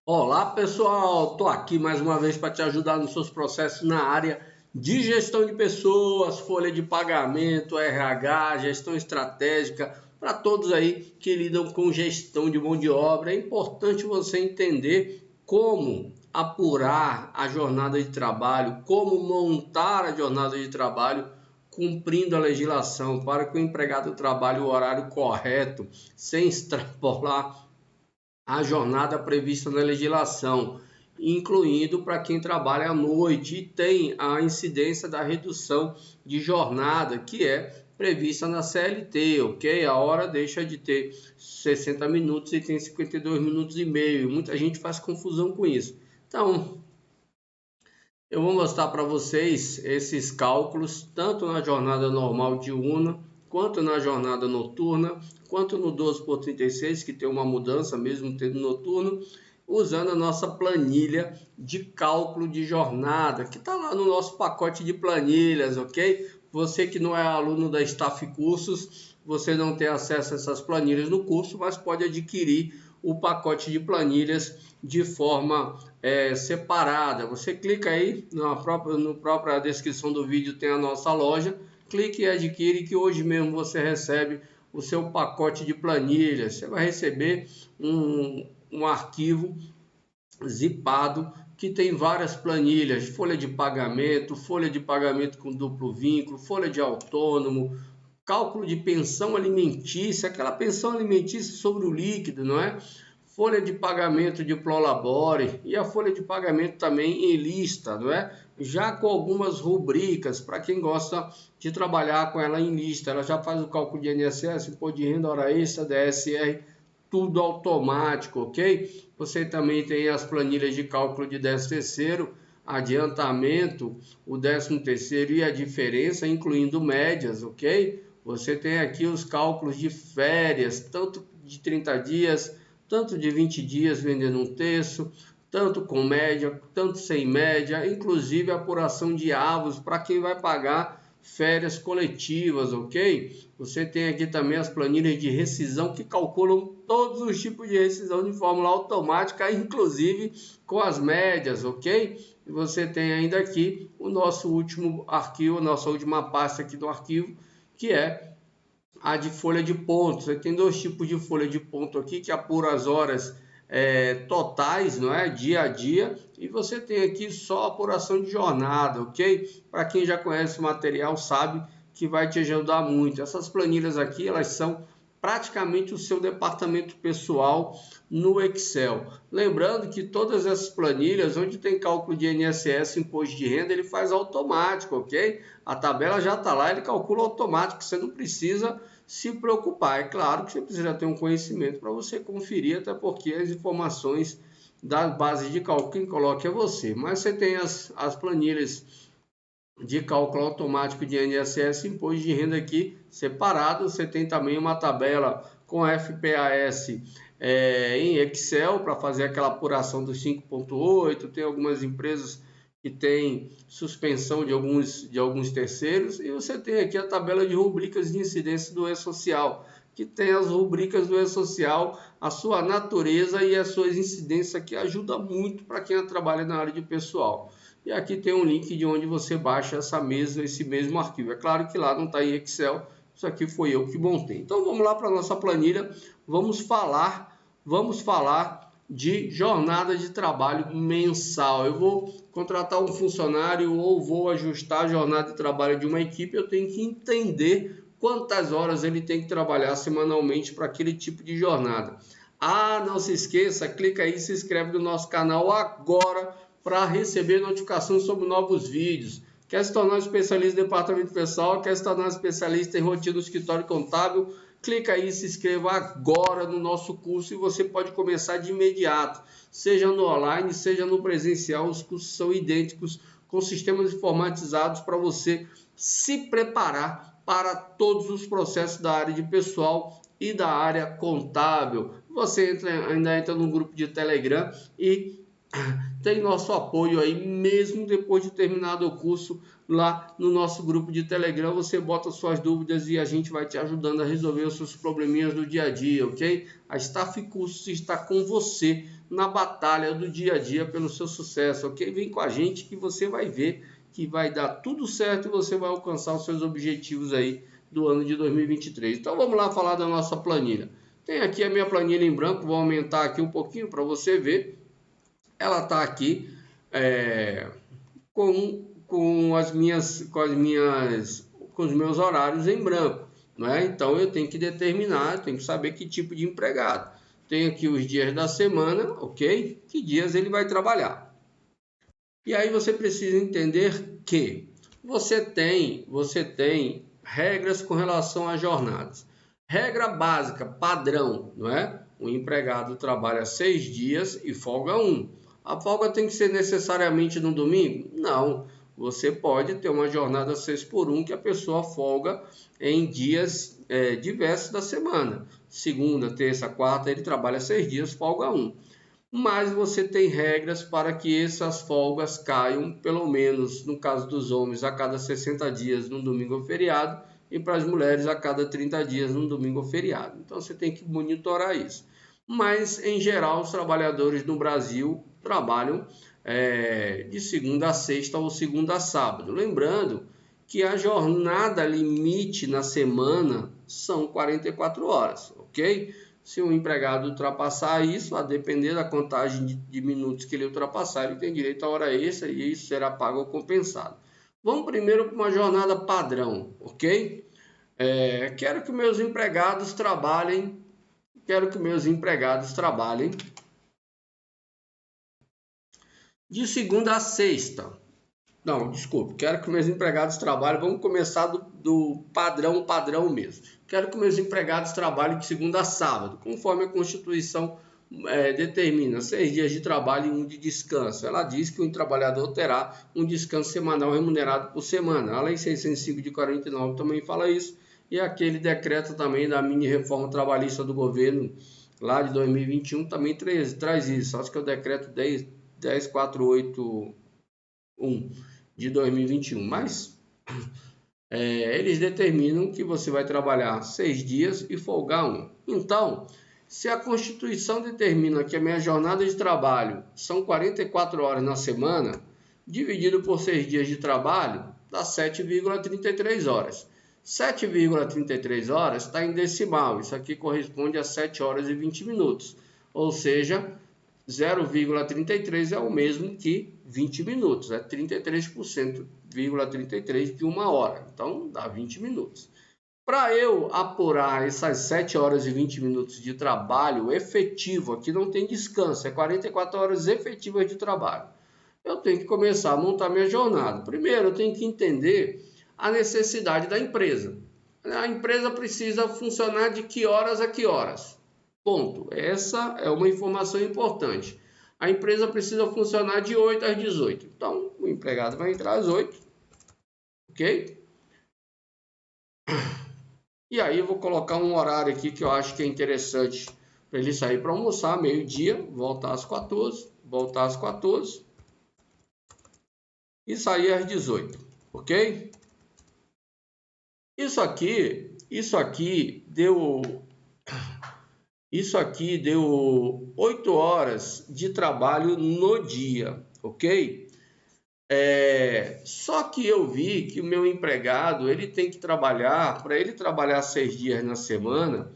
Olá pessoal, estou aqui mais uma vez para te ajudar nos seus processos na área de gestão de pessoas, folha de pagamento, RH, gestão estratégica, para todos aí que lidam com gestão de mão de obra. É importante você entender como apurar a jornada de trabalho, como montar a jornada de trabalho cumprindo a legislação para que o empregado trabalhe o horário correto, sem extrapolar a jornada prevista na legislação, incluindo para quem trabalha à noite, e tem a incidência da redução de jornada, que é prevista na CLT, ok? A hora deixa de ter 60 minutos e tem 52 minutos e meio. Muita gente faz confusão com isso. Então, eu vou mostrar para vocês esses cálculos, tanto na jornada normal diurna, quanto na jornada noturna, quanto no 12/36, que tem uma mudança mesmo tendo noturno, usando a nossa planilha de cálculo de jornada, que está lá no nosso pacote de planilhas, ok? Você que não é aluno da Staff Cursos, você não tem acesso a essas planilhas no curso, mas pode adquirir o pacote de planilhas de forma separada. Você clica aí na própria descrição do vídeo, tem a nossa loja, clique e adquire, que hoje mesmo você recebe o seu pacote de planilhas. Você vai receber um arquivo zipado que tem várias planilhas, folha de pagamento com duplo vínculo, folha de autônomo, cálculo de pensão alimentícia, aquela pensão alimentícia sobre o líquido, não é? Folha de pagamento de Prolabore e a folha de pagamento também em lista, não é? Já com algumas rubricas, para quem gosta de trabalhar com ela em lista, ela já faz o cálculo de INSS, imposto de renda, hora extra, DSR, tudo automático, ok? Você também tem as planilhas de cálculo de 13º, adiantamento, o 13º e a diferença, incluindo médias, ok? Você tem aqui os cálculos de férias, tanto de 30 dias, tanto de 20 dias vendendo um terço, tanto com média, tanto sem média, inclusive a apuração de avos para quem vai pagar férias coletivas, ok? Você tem aqui também as planilhas de rescisão que calculam todos os tipos de rescisão de forma automática, inclusive com as médias, ok? E você tem ainda aqui o nosso último arquivo, a nossa última pasta aqui do arquivo, que é a de folha de pontos. Você tem dois tipos de folha de ponto aqui, que apura as horas totais, não é? Dia a dia, e você tem aqui só apuração de jornada, ok? Para quem já conhece o material sabe que vai te ajudar muito. Essas planilhas aqui, elas são praticamente o seu departamento pessoal no Excel. Lembrando que todas essas planilhas, onde tem cálculo de INSS, imposto de renda, ele faz automático, ok? A tabela já está lá, ele calcula automático, você não precisa se preocupar. É claro que você precisa ter um conhecimento para você conferir, até porque as informações da base de cálculo quem coloca é você. Mas você tem as planilhas de cálculo automático de INSS, imposto de renda aqui separado. Você tem também uma tabela com FPAS em Excel para fazer aquela apuração dos 5,8. Tem algumas empresas que tem suspensão de alguns terceiros, e você tem aqui a tabela de rubricas de incidência do E-Social, que tem as rubricas do E-Social, a sua natureza e as suas incidências, que ajuda muito para quem trabalha na área de pessoal. E aqui tem um link de onde você baixa esse mesmo arquivo. É claro que lá não está em Excel, isso aqui foi eu que montei. Então vamos lá para a nossa planilha, vamos falar de jornada de trabalho mensal. Eu vou contratar um funcionário ou vou ajustar a jornada de trabalho de uma equipe, eu tenho que entender quantas horas ele tem que trabalhar semanalmente para aquele tipo de jornada. Ah, não se esqueça, clica aí e se inscreve no nosso canal agora para receber notificações sobre novos vídeos. Quer se tornar um especialista em departamento pessoal? Quer se tornar um especialista em rotina do escritório contábil? Clica aí e se inscreva agora no nosso curso e você pode começar de imediato. Seja no online, seja no presencial, os cursos são idênticos, com sistemas informatizados para você se preparar para todos os processos da área de pessoal e da área contábil. Você ainda entra no grupo de Telegram e tem nosso apoio aí, mesmo depois de terminado o curso, lá no nosso grupo de Telegram. Você bota suas dúvidas e a gente vai te ajudando a resolver os seus probleminhas do dia a dia, ok? A Staff Cursos está com você na batalha do dia a dia pelo seu sucesso, ok? Vem com a gente que você vai ver que vai dar tudo certo e você vai alcançar os seus objetivos aí do ano de 2023. Então vamos lá falar da nossa planilha. Tem aqui a minha planilha em branco, vou aumentar aqui um pouquinho para você ver. Ela está aqui com os meus horários em branco, né? Então eu tenho que determinar, tenho que saber que tipo de empregado. Tem aqui os dias da semana, ok? Que dias ele vai trabalhar. E aí você precisa entender que você tem regras com relação às jornadas. Regra básica, padrão, não é? O empregado trabalha 6 dias e folga 1. A folga tem que ser necessariamente no domingo? Não. Você pode ter uma jornada 6x1 que a pessoa folga em dias diversos da semana. Segunda, terça, quarta, ele trabalha 6 dias, folga 1. Mas você tem regras para que essas folgas caiam, pelo menos no caso dos homens, a cada 60 dias num domingo ou feriado, e para as mulheres a cada 30 dias num domingo ou feriado. Então você tem que monitorar isso. Mas, em geral, os trabalhadores no Brasil trabalham de segunda a sexta ou segunda a sábado. Lembrando que a jornada limite na semana são 44 horas, ok? Se o empregado ultrapassar isso, a depender da contagem de minutos que ele ultrapassar, ele tem direito a hora extra e isso será pago ou compensado. Vamos primeiro para uma jornada padrão, ok? Quero que meus empregados trabalhem de segunda a sexta. Não, desculpe, quero que meus empregados trabalhem, vamos começar do padrão mesmo. Quero que meus empregados trabalhem de segunda a sábado, conforme a Constituição determina, 6 dias de trabalho e 1 de descanso. Ela diz que o trabalhador terá um descanso semanal remunerado por semana. A Lei 605 de 49 também fala isso, e aquele decreto também da mini-reforma trabalhista do governo, lá de 2021, também traz isso. Acho que é o decreto 10481 de 2021, mas eles determinam que você vai trabalhar 6 dias e folgar 1. Então, se a Constituição determina que a minha jornada de trabalho são 44 horas na semana, dividido por 6 dias de trabalho, dá 7,33 horas. 7,33 horas está em decimal, isso aqui corresponde a 7 horas e 20 minutos, ou seja, 0,33 é o mesmo que 20 minutos, é 33,33 de uma hora, então dá 20 minutos. Para eu apurar essas 7 horas e 20 minutos de trabalho efetivo, aqui não tem descanso, é 44 horas efetivas de trabalho, eu tenho que começar a montar minha jornada. Primeiro, eu tenho que entender a necessidade da empresa. A empresa precisa funcionar de que horas a que horas? Ponto. Essa é uma informação importante. A empresa precisa funcionar de 8 às 18. Então, o empregado vai entrar às 8. Ok? E aí eu vou colocar um horário aqui que eu acho que é interessante para ele sair para almoçar, meio-dia, voltar às 14, voltar às 14 e sair às 18. Ok? Isso aqui deu 8 horas de trabalho no dia, ok? Só que eu vi que o meu empregado, ele tem que trabalhar, para ele trabalhar 6 dias na semana,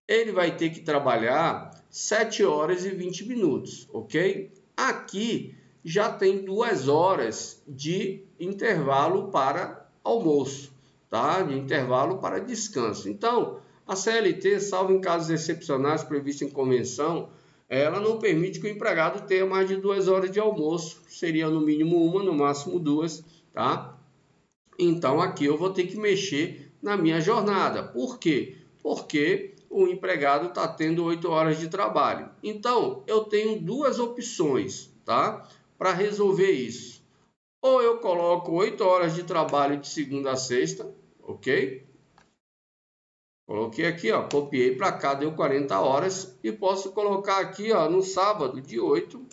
ele vai ter que trabalhar 7 horas e 20 minutos, ok? Aqui já tem 2 horas de intervalo para almoço, tá? De intervalo para descanso. Então, a CLT, salvo em casos excepcionais previstos em convenção, ela não permite que o empregado tenha mais de 2 horas de almoço. Seria no mínimo 1, no máximo 2, tá? Então, aqui eu vou ter que mexer na minha jornada. Por quê? Porque o empregado está tendo 8 horas de trabalho. Então, eu tenho 2 opções, tá? Para resolver isso. Ou eu coloco 8 horas de trabalho de segunda a sexta, ok? Coloquei aqui, ó, copiei para cá, deu 40 horas. E posso colocar aqui, ó, no sábado, de 8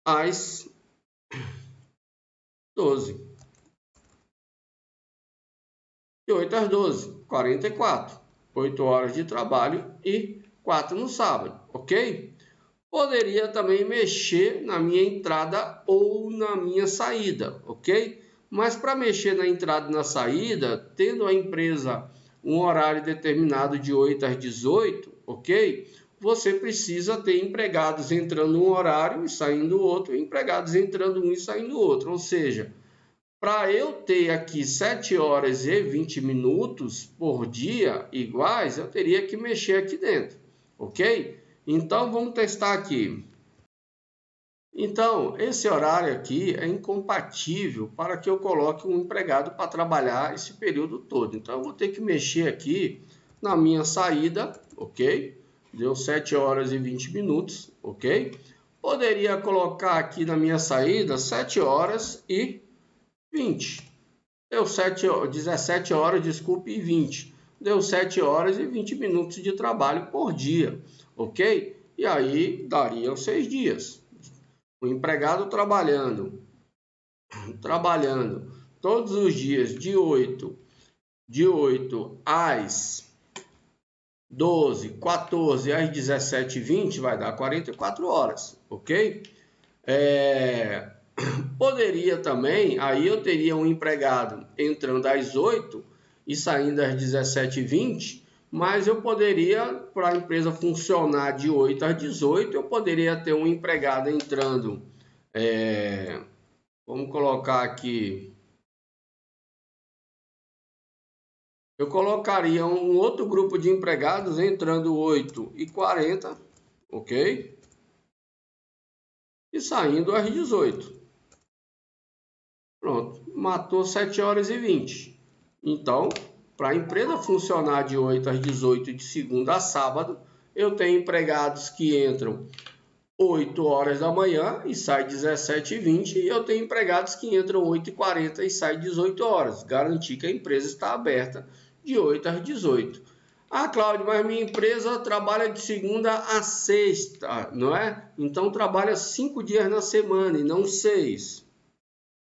às 12. De 8 às 12, 44. 8 horas de trabalho e 4 no sábado, ok? Poderia também mexer na minha entrada ou na minha saída, ok? Mas para mexer na entrada e na saída, tendo a empresa um horário determinado de 8 às 18, ok? Você precisa ter empregados entrando um horário e saindo outro, empregados entrando um e saindo outro. Ou seja, para eu ter aqui 7 horas e 20 minutos por dia iguais, eu teria que mexer aqui dentro, ok? Então, vamos testar aqui. Então, esse horário aqui é incompatível para que eu coloque um empregado para trabalhar esse período todo. Então, eu vou ter que mexer aqui na minha saída, ok? Deu 7 horas e 20 minutos, ok? Poderia colocar aqui na minha saída 7 horas e 20. Deu 17 horas, desculpe, e 20. Deu 7 horas e 20 minutos de trabalho por dia, ok? E aí dariam 6 dias. O empregado trabalhando todos os dias de 8 às 12, 14 às 17 e 20 vai dar 44 horas, ok? Poderia também, aí eu teria um empregado entrando às 8 e saindo às 17 e 20, mas eu poderia, para a empresa funcionar de 8 às 18, eu poderia ter um empregado entrando, vamos colocar aqui, eu colocaria um outro grupo de empregados entrando 8 e 40, ok? E saindo às 18. Pronto, matou 7 horas e 20. Então, para a empresa funcionar de 8 às 18 de segunda a sábado, eu tenho empregados que entram 8 horas da manhã e saem 17 e 20, e eu tenho empregados que entram 8 e 40 e saem 18 horas. Garantir que a empresa está aberta de 8 às 18. Ah, Cláudio, mas minha empresa trabalha de segunda a sexta, não é? Então trabalha 5 dias na semana e não 6.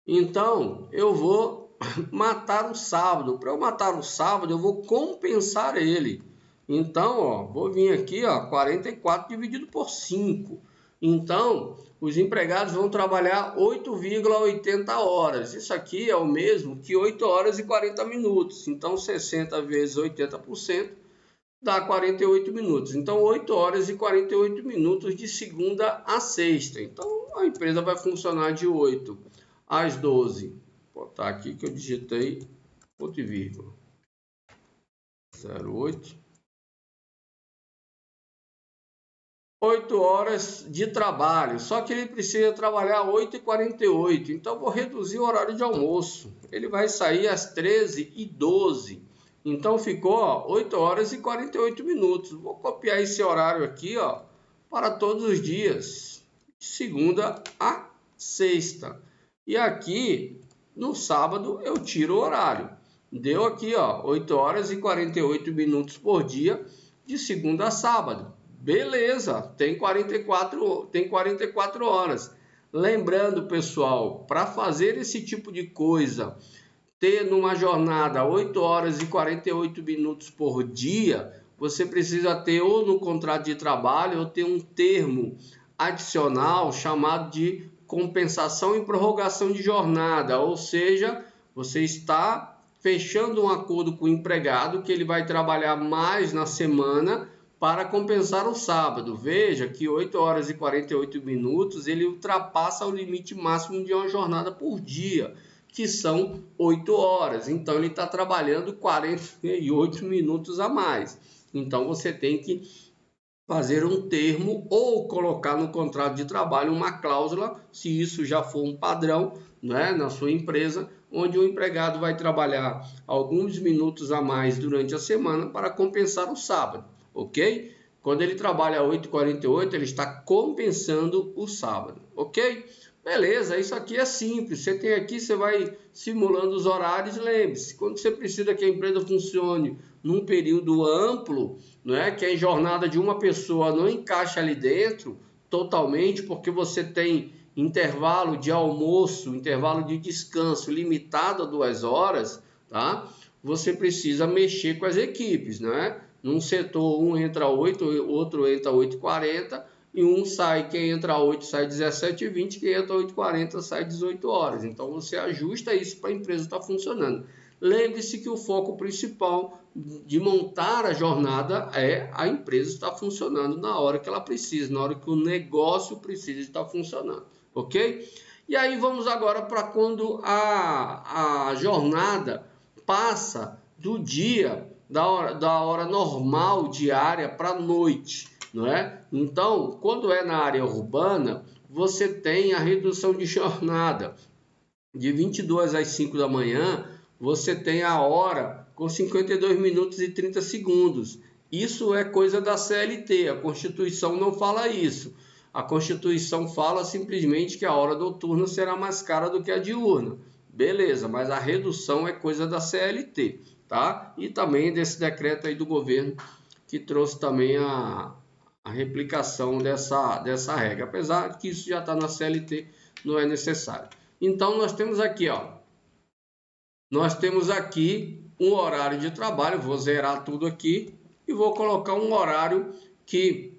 Então, eu vou matar o sábado. Para eu matar o sábado, eu vou compensar ele. Então, ó, vou vir aqui, ó, 44 dividido por 5. Então, os empregados vão trabalhar 8,80 horas. Isso aqui é o mesmo que 8 horas e 40 minutos. Então, 60 vezes 80% dá 48 minutos. Então, 8 horas e 48 minutos de segunda a sexta. Então, a empresa vai funcionar de 8 às 12. Vou botar aqui que eu digitei ponto e vírgula. 08. 8 horas de trabalho, só que ele precisa trabalhar 8h48, então vou reduzir o horário de almoço. Ele vai sair às 13h12, então ficou, ó, 8 horas e 48 minutos. Vou copiar esse horário aqui, ó, para todos os dias, de segunda a sexta. E aqui, no sábado, eu tiro o horário. Deu aqui, ó, 8 horas e 48 minutos por dia, de segunda a sábado. Beleza, tem 44 horas. Lembrando, pessoal, para fazer esse tipo de coisa, ter numa jornada 8 horas e 48 minutos por dia, você precisa ter ou no contrato de trabalho ou ter um termo adicional chamado de compensação e prorrogação de jornada, ou seja, você está fechando um acordo com o empregado que ele vai trabalhar mais na semana para compensar o sábado. Veja que 8 horas e 48 minutos ele ultrapassa o limite máximo de uma jornada por dia, que são 8 horas. Então ele está trabalhando 48 minutos a mais. Então você tem que fazer um termo ou colocar no contrato de trabalho uma cláusula, se isso já for um padrão, né, na sua empresa, onde o empregado vai trabalhar alguns minutos a mais durante a semana para compensar o sábado, ok? Quando ele trabalha 8h48, ele está compensando o sábado, ok? Beleza, isso aqui é simples. Você tem aqui, você vai simulando os horários. Lembre-se, quando você precisa que a empresa funcione num período amplo, não é, que a jornada de uma pessoa não encaixa ali dentro totalmente, porque você tem intervalo de almoço, intervalo de descanso limitado a 2 horas, tá? Você precisa mexer com as equipes, né? Num setor, um entra 8, outro entra 8h40, e um sai, quem entra 8 sai 17h20, quem entra 8h40 sai 18 horas. Então você ajusta isso para a empresa estar funcionando. Lembre-se que o foco principal de montar a jornada é a empresa estar funcionando na hora que ela precisa, na hora que o negócio precisa estar funcionando, ok? E aí vamos agora para quando a jornada passa do dia, da hora normal diária para a noite, não é? Então, quando é na área urbana, você tem a redução de jornada. De 22 às 5 da manhã, você tem a hora com 52 minutos e 30 segundos. Isso é coisa da CLT, a Constituição não fala isso. A Constituição fala simplesmente que a hora noturna será mais cara do que a diurna. Beleza, mas a redução é coisa da CLT, tá? E também desse decreto aí do governo que trouxe também a replicação dessa regra. Apesar de que isso já está na CLT, não é necessário. Então, nós temos aqui, ó, nós temos aqui um horário de trabalho, vou zerar tudo aqui e vou colocar um horário que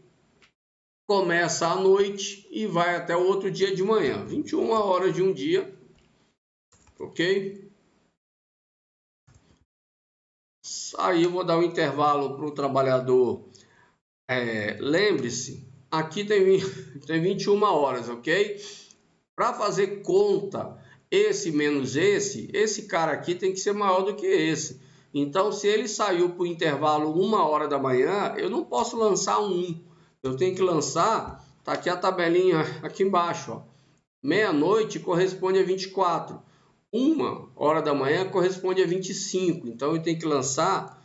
começa à noite e vai até o outro dia de manhã, 21 horas de um dia, ok? Aí eu vou dar um intervalo para o trabalhador, lembre-se, aqui tem 21 horas, ok? Para fazer conta, esse menos esse cara aqui tem que ser maior do que esse. Então, se ele saiu para o intervalo 1h da manhã, eu não posso lançar 1. Eu tenho que lançar, tá aqui a tabelinha aqui embaixo, ó. Meia-noite corresponde a 24. 1h da manhã corresponde a 25. Então, eu tenho que lançar,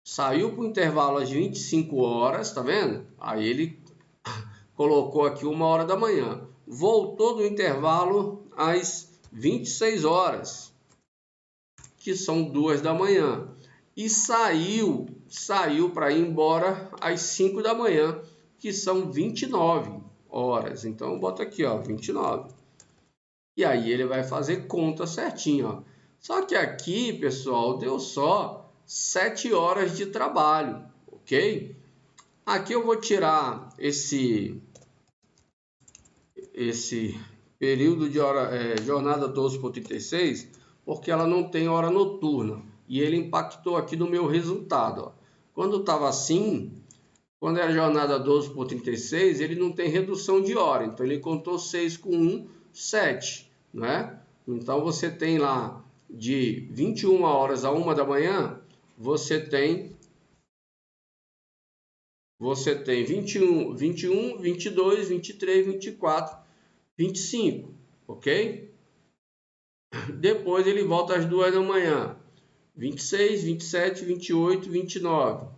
saiu para o intervalo às 25 horas, tá vendo? Aí ele colocou aqui 1h da manhã. Voltou do intervalo às 26 horas, que são 2 da manhã. E saiu para ir embora às 5 da manhã, que são 29 horas. Então, bota aqui, ó, 29. E aí ele vai fazer conta certinho, ó. Só que aqui, pessoal, deu só 7 horas de trabalho, ok? Aqui eu vou tirar esse período de jornada 12/36, porque ela não tem hora noturna. E ele impactou aqui no meu resultado, ó. Quando estava assim, quando era jornada 12/36, ele não tem redução de hora. Então, ele contou 6 com 1, 7, né? Então, você tem lá de 21 horas a 1 da manhã, você tem 21, 22, 23, 24, 25, ok? Depois ele volta às 2 da manhã, 26, 27, 28, 29.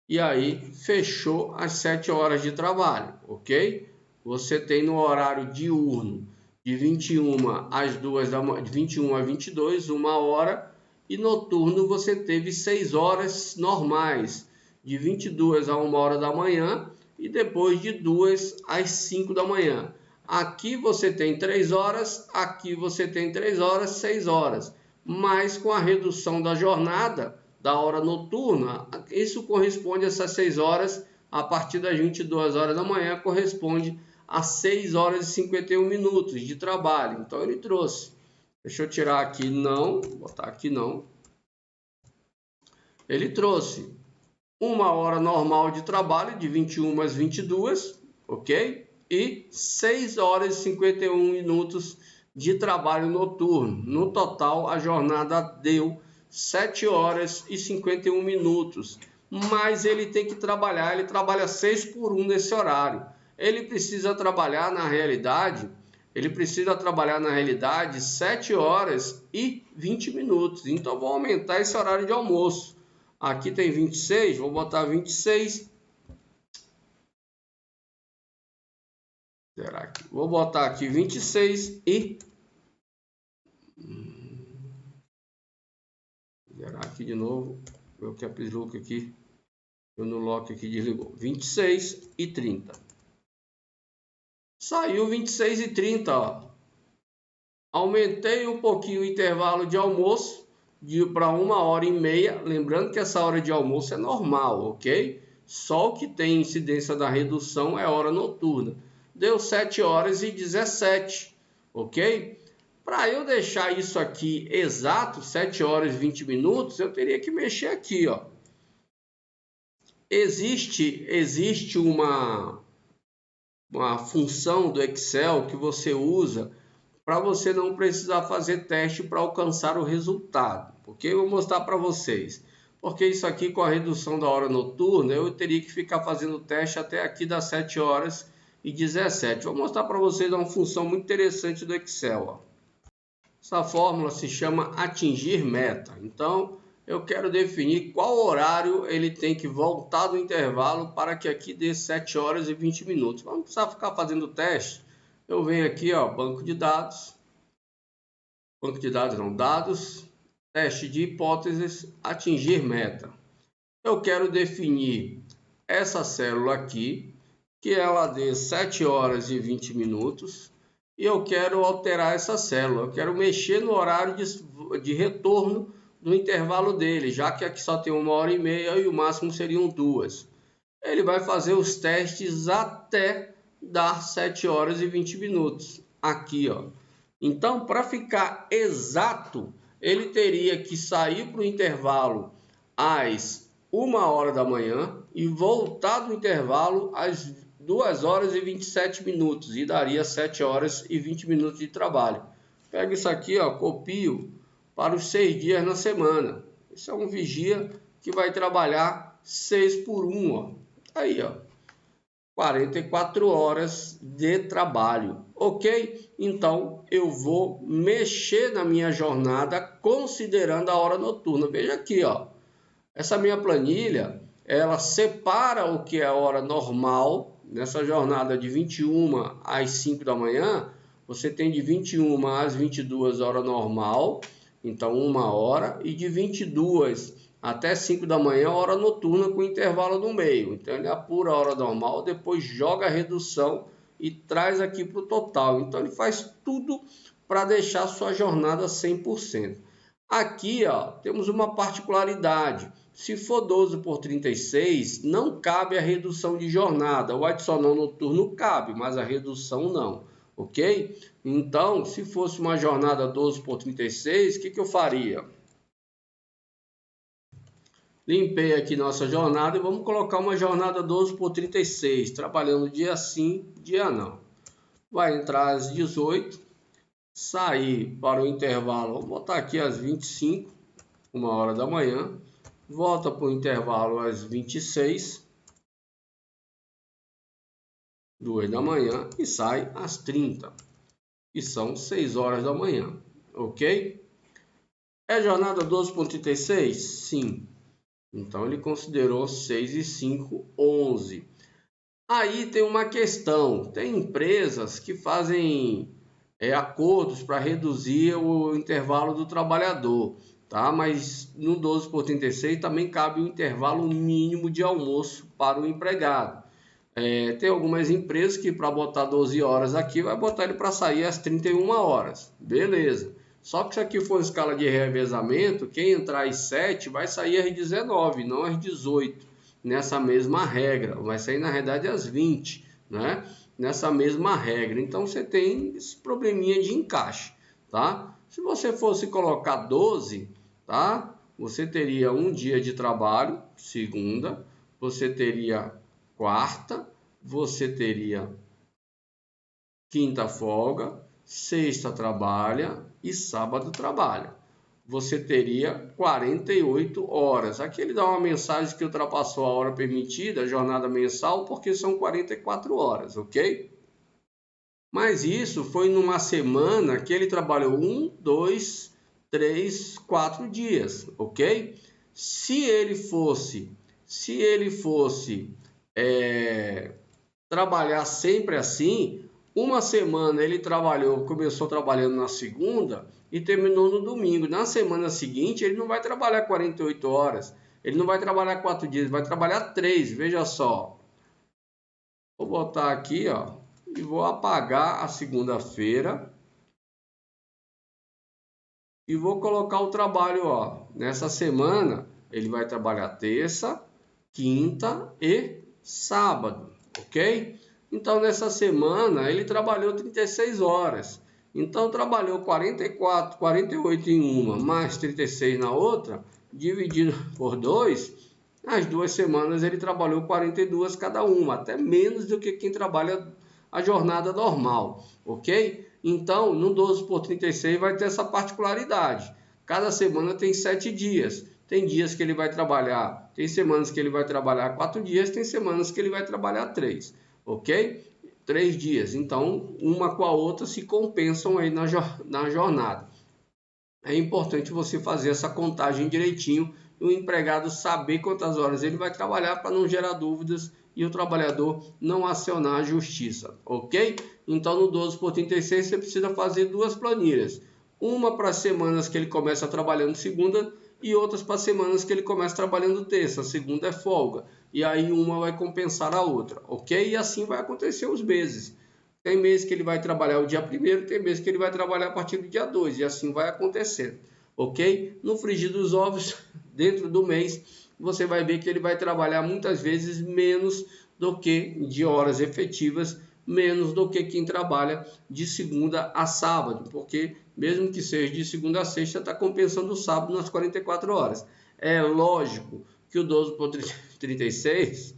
E aí fechou as 7 horas de trabalho, ok? Você tem no horário diurno de 21 às 2 da manhã, de 21 a 22, 1 hora, e noturno você teve 6 horas normais, de 22 a 1 hora da manhã e depois de 2 às 5 da manhã. Aqui você tem 3 horas, aqui você tem 3 horas, 6 horas. Mas com a redução da jornada, da hora noturna, isso corresponde a essas 6 horas, a partir das 22 horas da manhã, corresponde a 6 horas e 51 minutos de trabalho. Então ele trouxe. Deixa eu tirar aqui não, botar aqui não. Ele trouxe 1 hora normal de trabalho, de 21 às 22, ok? E 6 horas e 51 minutos de trabalho noturno. No total, a jornada deu 7 horas e 51 minutos. Mas ele tem que trabalhar, ele trabalha 6 por 1 nesse horário. Ele precisa trabalhar na realidade, 7 horas e 20 minutos. Então, vou aumentar esse horário de almoço. Aqui tem 26, vou botar 26. Será que? Vou botar aqui 26 e... Zerar aqui de novo. Meu caps lock aqui. Eu no lock aqui desligou. 26 e 30. Saiu 26h30, ó. Aumentei um pouquinho o intervalo de almoço para 1h30. Lembrando que essa hora de almoço é normal, ok? Só o que tem incidência da redução é a hora noturna. Deu 7h17, ok? Para eu deixar isso aqui exato, 7h20, eu teria que mexer aqui, ó. Existe uma função do Excel que você usa para você não precisar fazer teste para alcançar o resultado. Ok? Eu vou mostrar para vocês. Porque isso aqui com a redução da hora noturna, eu teria que ficar fazendo teste até aqui das 7h17. Vou mostrar para vocês uma função muito interessante do Excel, ó. Essa fórmula se chama atingir meta. Então, eu quero definir qual horário ele tem que voltar do intervalo para que aqui dê 7h20. Vamos precisar ficar fazendo teste. Eu venho aqui, ó, banco de dados, dados, teste de hipóteses, atingir meta. Eu quero definir essa célula aqui, que ela dê 7h20, e eu quero alterar essa célula. Eu quero mexer no horário de retorno do intervalo dele, já que aqui só tem 1h30 e o máximo seriam 2. Ele vai fazer os testes até dar 7h20 aqui, ó. Então, para ficar exato, ele teria que sair para o intervalo às 1h da manhã e voltar do intervalo às 2h27 e daria 7h20 de trabalho. Pego isso aqui, ó, copio para os 6 dias na semana. Esse é um vigia que vai trabalhar 6 por 1, ó. Aí, ó, 44 horas de trabalho, ok? Então, eu vou mexer na minha jornada considerando a hora noturna. Veja aqui, ó, essa minha planilha, ela separa o que é a hora normal. Nessa jornada de 21 às 5 da manhã, você tem de 21 às 22 hora normal, então 1 hora, e de 22 até 5 da manhã, hora noturna com intervalo no meio. Então ele apura a hora normal, depois joga a redução e traz aqui para o total. Então ele faz tudo para deixar a sua jornada 100%. Aqui, ó, temos uma particularidade. Se for 12 por 36, não cabe a redução de jornada. O adicional noturno cabe, mas a redução não, ok? Então, se fosse uma jornada 12 por 36, o que eu faria? Limpei aqui nossa jornada e vamos colocar uma jornada 12 por 36, trabalhando dia sim, dia não. Vai entrar às 18, sair para o intervalo, vou botar aqui às 25, 1h da manhã, volta para o intervalo às 26, 2 da manhã e sai às 30, que são 6 horas da manhã, ok? É jornada 12 por 36? Sim. Então, ele considerou 6 e 5, 11. Aí tem uma questão. Tem empresas que fazem acordos para reduzir o intervalo do trabalhador, tá? Mas no 12 por 36 também cabe o intervalo mínimo de almoço para o empregado. Tem algumas empresas que para botar 12 horas aqui, vai botar ele para sair às 31 horas. Beleza. Só que se aqui for escala de revezamento, quem entrar às 7 vai sair às 19, não às 18, nessa mesma regra. Vai sair, na realidade, às 20, né? Nessa mesma regra. Então, você tem esse probleminha de encaixe, tá? Se você fosse colocar 12, tá? Você teria um dia de trabalho, segunda, você teria quarta, você teria quinta folga, sexta trabalha e sábado trabalha. Você teria 48 horas. Aqui ele dá uma mensagem que ultrapassou a hora permitida, a jornada mensal, porque são 44 horas, ok? Mas isso foi numa semana que ele trabalhou 1, 2, 3, 4 dias, ok? Se ele fosse trabalhar sempre assim, uma semana ele começou trabalhando na segunda e terminou no domingo. Na semana seguinte, ele não vai trabalhar 48 horas, ele não vai trabalhar 4 dias, ele vai trabalhar 3, veja só. Vou botar aqui, ó, e vou apagar a segunda-feira e vou colocar o trabalho, ó. Nessa semana ele vai trabalhar terça, quinta e sábado, ok? Então nessa semana ele trabalhou 36 horas. Então trabalhou 44, 48 em uma, mais 36 na outra, dividido por 2, as 2 semanas ele trabalhou 42 cada uma, até menos do que quem trabalha a jornada normal, ok? Então, no 12 por 36 vai ter essa particularidade. Cada semana tem 7 dias. Tem dias que ele vai trabalhar, tem semanas que ele vai trabalhar 4 dias, tem semanas que ele vai trabalhar 3, ok? 3 dias. Então, uma com a outra se compensam aí na jornada. É importante você fazer essa contagem direitinho e o empregado saber quantas horas ele vai trabalhar para não gerar dúvidas e o trabalhador não acionar a justiça, ok? Então no 12 por 36 você precisa fazer 2 planilhas, uma para as semanas que ele começa trabalhando segunda e outras para as semanas que ele começa trabalhando terça, segunda é folga, e aí uma vai compensar a outra, ok? E assim vai acontecer os meses. Tem mês que ele vai trabalhar o dia 1º, tem mês que ele vai trabalhar a partir do dia 2, e assim vai acontecendo, ok? No frigir dos ovos, dentro do mês, você vai ver que ele vai trabalhar muitas vezes menos do que de horas efetivas, menos do que quem trabalha de segunda a sábado, porque mesmo que seja de segunda a sexta, está compensando o sábado nas 44 horas. É lógico que o 12 por 36,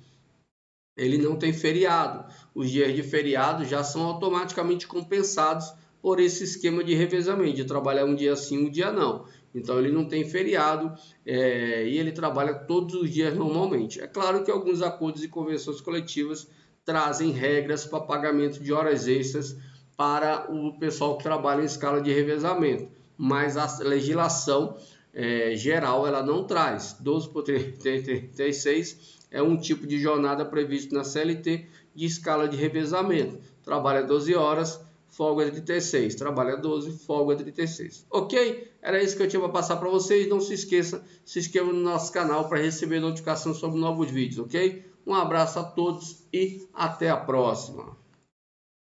ele não tem feriado. Os dias de feriado já são automaticamente compensados por esse esquema de revezamento, de trabalhar um dia sim, um dia não. Então ele não tem feriado e ele trabalha todos os dias normalmente. É claro que alguns acordos e convenções coletivas trazem regras para pagamento de horas extras para o pessoal que trabalha em escala de revezamento, mas a legislação geral ela não traz. 12 por 36 é um tipo de jornada previsto na CLT de escala de revezamento. Trabalha 12 horas, folga 36. Trabalha 12, folga 36. Ok? Era isso que eu tinha para passar para vocês. Não se esqueça, se inscreva no nosso canal para receber notificação sobre novos vídeos, ok? Um abraço a todos e até a próxima.